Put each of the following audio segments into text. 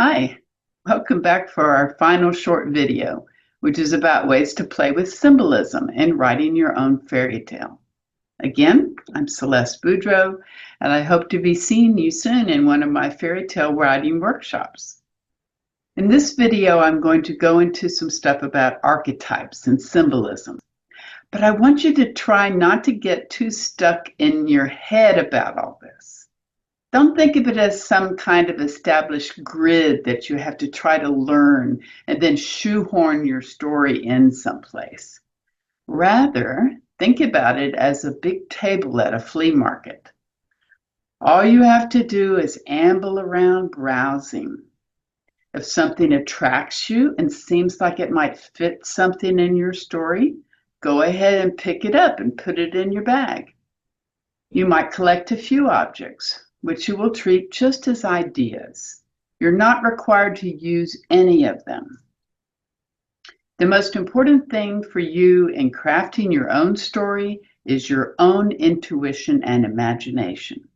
Hi, welcome back for our final short video, which is about ways to play with symbolism in writing your own fairy tale. Again, I'm Celeste Boudreau, and I hope to be seeing you soon in one of my fairy tale writing workshops. In this video, I'm going to go into some stuff about archetypes and symbolism, but I want you to try not to get too stuck in your head about all this. Don't think of it as some kind of established grid that you have to try to learn and then shoehorn your story in someplace. Rather, think about it as a big table at a flea market. All you have to do is amble around browsing. If something attracts you and seems like it might fit something in your story, go ahead and pick it up and put it in your bag. You might collect a few objects, which you will treat just as ideas. You're not required to use any of them. The most important thing for you in crafting your own story is your own intuition and imagination.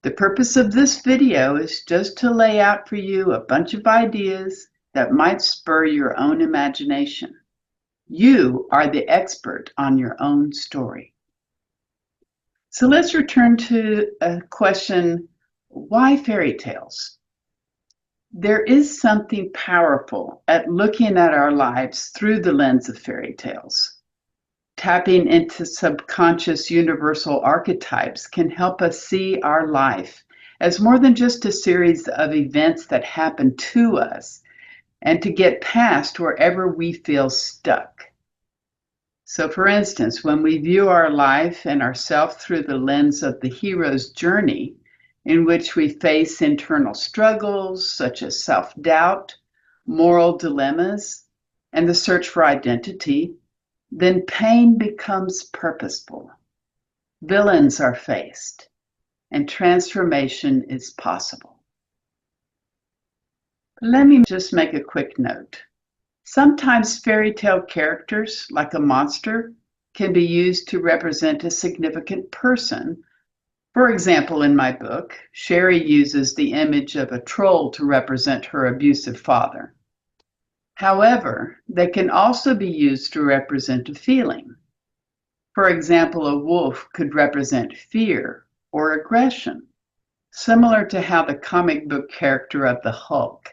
The purpose of this video is just to lay out for you a bunch of ideas that might spur your own imagination. You are the expert on your own story. So let's return to a question, why fairy tales? There is something powerful at looking at our lives through the lens of fairy tales. Tapping into subconscious universal archetypes can help us see our life as more than just a series of events that happen to us and to get past wherever we feel stuck. So for instance, when we view our life and ourselves through the lens of the hero's journey, in which we face internal struggles such as self-doubt, moral dilemmas, and the search for identity, then pain becomes purposeful. Villains are faced, and transformation is possible. Let me just make a quick note. Sometimes fairy tale characters, like a monster, can be used to represent a significant person. For example, in my book, Sherry uses the image of a troll to represent her abusive father. However, they can also be used to represent a feeling. For example, a wolf could represent fear or aggression, similar to how the comic book character of the Hulk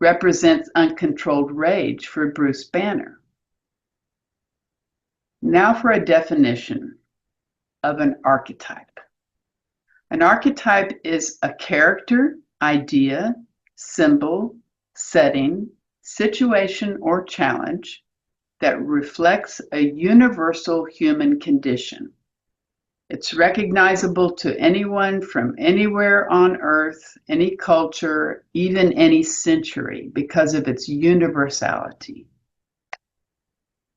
represents uncontrolled rage for Bruce Banner. Now for a definition of an archetype. An archetype is a character, idea, symbol, setting, situation, or challenge that reflects a universal human condition. It's recognizable to anyone from anywhere on Earth, any culture, even any century, because of its universality.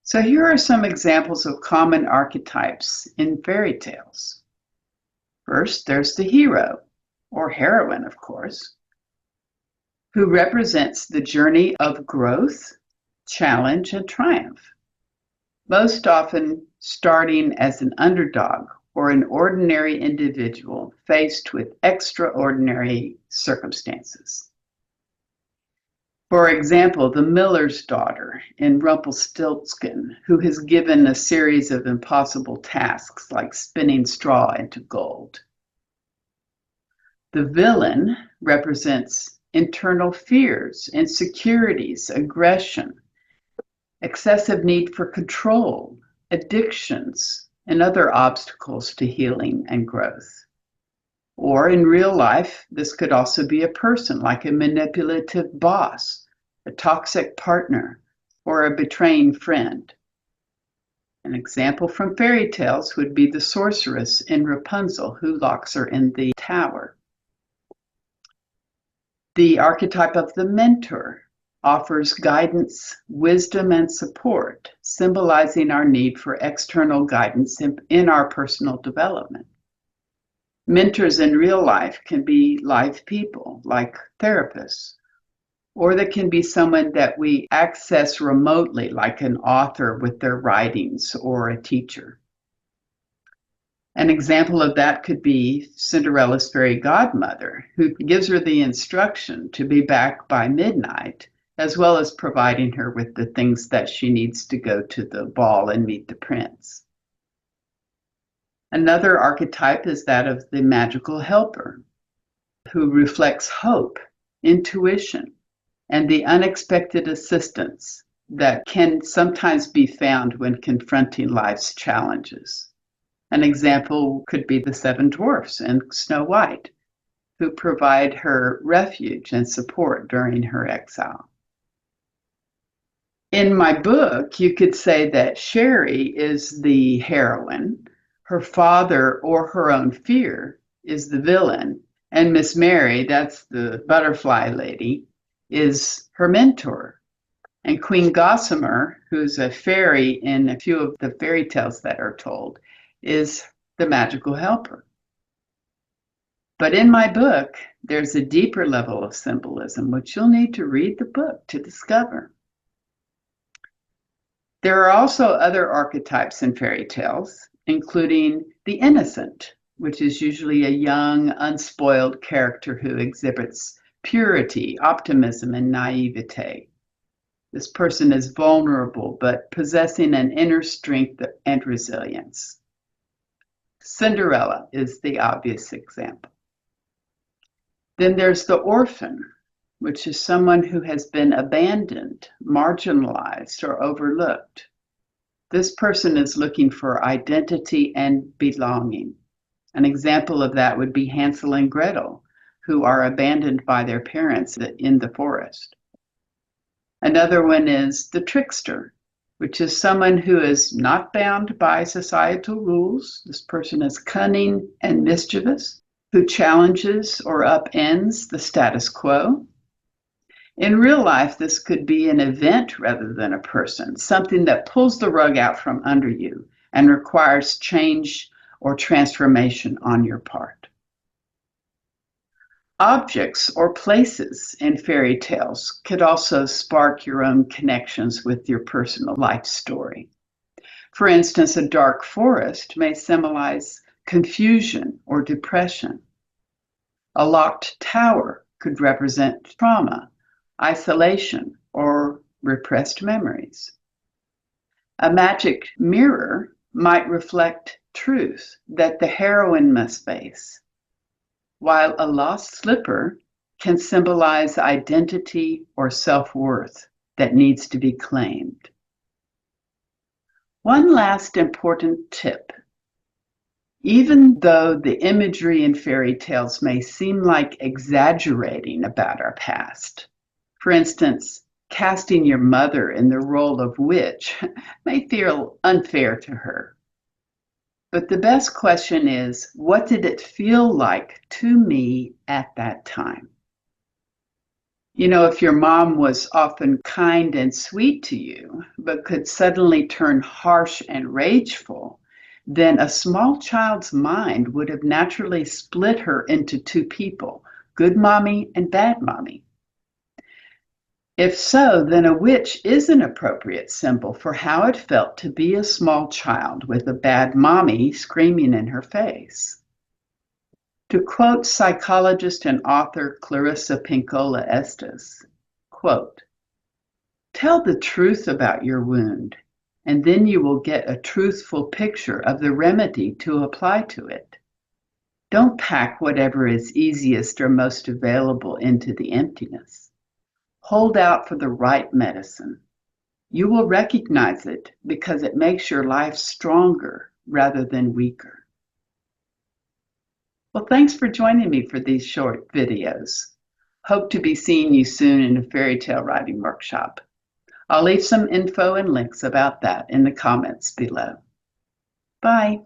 So here are some examples of common archetypes in fairy tales. First, there's the hero, or heroine, of course, who represents the journey of growth, challenge, and triumph, most often starting as an underdog or an ordinary individual faced with extraordinary circumstances. For example, the miller's daughter in Rumpelstiltskin, who has given a series of impossible tasks like spinning straw into gold. The villain represents internal fears, insecurities, aggression, excessive need for control, addictions, and other obstacles to healing and growth. Or in real life, this could also be a person like a manipulative boss, a toxic partner, or a betraying friend. An example from fairy tales would be the sorceress in Rapunzel who locks her in the tower. The archetype of the mentor offers guidance, wisdom, and support, symbolizing our need for external guidance in our personal development. Mentors in real life can be live people, like therapists, or they can be someone that we access remotely, like an author with their writings or a teacher. An example of that could be Cinderella's fairy godmother, who gives her the instruction to be back by midnight, as well as providing her with the things that she needs to go to the ball and meet the prince. Another archetype is that of the magical helper, who reflects hope, intuition, and the unexpected assistance that can sometimes be found when confronting life's challenges. An example could be the seven dwarfs in Snow White, who provide her refuge and support during her exile. In my book, you could say that Sherry is the heroine, her father or her own fear is the villain, and Miss Mary, that's the butterfly lady, is her mentor. And Queen Gossamer, who's a fairy in a few of the fairy tales that are told, is the magical helper. But in my book, there's a deeper level of symbolism, which you'll need to read the book to discover. There are also other archetypes in fairy tales, including the innocent, which is usually a young, unspoiled character who exhibits purity, optimism, and naivete. This person is vulnerable, but possessing an inner strength and resilience. Cinderella is the obvious example. Then there's the orphan, which is someone who has been abandoned, marginalized, or overlooked. This person is looking for identity and belonging. An example of that would be Hansel and Gretel, who are abandoned by their parents in the forest. Another one is the trickster, which is someone who is not bound by societal rules. This person is cunning and mischievous, who challenges or upends the status quo. In real life, this could be an event rather than a person, something that pulls the rug out from under you and requires change or transformation on your part. Objects or places in fairy tales could also spark your own connections with your personal life story. For instance, a dark forest may symbolize confusion or depression. A locked tower could represent trauma, isolation, or repressed memories. A magic mirror might reflect truth that the heroine must face, while a lost slipper can symbolize identity or self-worth that needs to be claimed. One last important tip. Even though the imagery in fairy tales may seem like exaggerating about our past, for instance, casting your mother in the role of witch may feel unfair to her. But the best question is, what did it feel like to me at that time? You know, if your mom was often kind and sweet to you, but could suddenly turn harsh and rageful, then a small child's mind would have naturally split her into two people, good mommy and bad mommy. If so, then a witch is an appropriate symbol for how it felt to be a small child with a bad mommy screaming in her face. To quote psychologist and author Clarissa Pinkola Estes, quote, "Tell the truth about your wound, and then you will get a truthful picture of the remedy to apply to it. Don't pack whatever is easiest or most available into the emptiness. Hold out for the right medicine. You will recognize it because it makes your life stronger rather than weaker." Well, thanks for joining me for these short videos. Hope to be seeing you soon in a fairy tale writing workshop. I'll leave some info and links about that in the comments below. Bye.